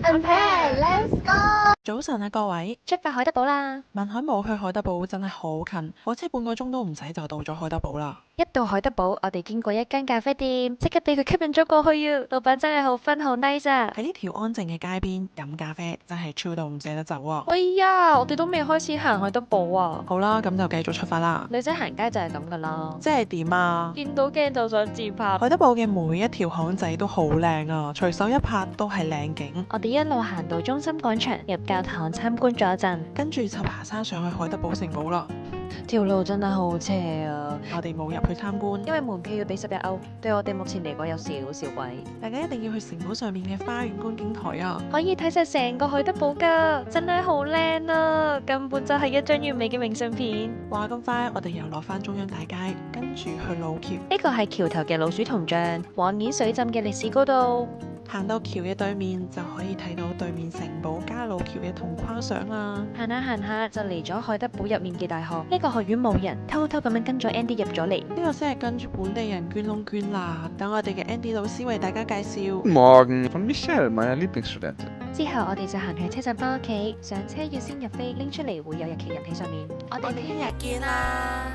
Unpair，Let's go！早晨啊，各位，出發海德堡啦！文海舞去海德堡真係好近，火車半個鐘都唔使就到咗海德堡啦。一到海德堡，我哋經過一間咖啡店，即刻俾佢吸引咗過去啊！老闆真係好分好 nice 啊！喺呢條安靜嘅街邊飲咖啡，真係超到唔捨得走喎。喂呀，我哋都未開始行海德堡啊！好啦，咁就繼續出發啦。女仔行街就係咁噶啦，即係點啊？見到鏡就想自拍。海德堡嘅每一條巷仔都好靚啊，隨手一拍都係靚景。我哋一路行到中心廣場，入教堂參觀咗一陣，跟住就爬山上去海德堡城堡啦。條路真係好斜啊！我哋冇入去參觀，因為門票要俾11歐，對我哋目前嚟講有少少貴。大家一定要去城堡上面嘅花園觀景台啊！可以睇晒成個海德堡㗎，真係好靚啊！根本就係一張完美嘅明信片。話咁快，我哋又落返中央大街，跟住去老橋。呢個係橋頭嘅老鼠銅像，往年水浸嘅歷史高度。行到橋嘅對面就可以睇到對面城堡加路橋嘅同框相啦。行下行下就嚟咗海德堡入面嘅大學，呢個學院冇人，偷偷咁樣跟咗 Andy 入咗嚟。呢個先係跟住本地人捐窿捐罅，等我哋嘅 Andy 老師為大家介紹。 Guten Morgen, von Michelle, meiner Lieblingsstudentin. 之後我哋就行去車站返屋企，上車要先入飛，拎出嚟會有日期印喺上面。我哋聽日見啦。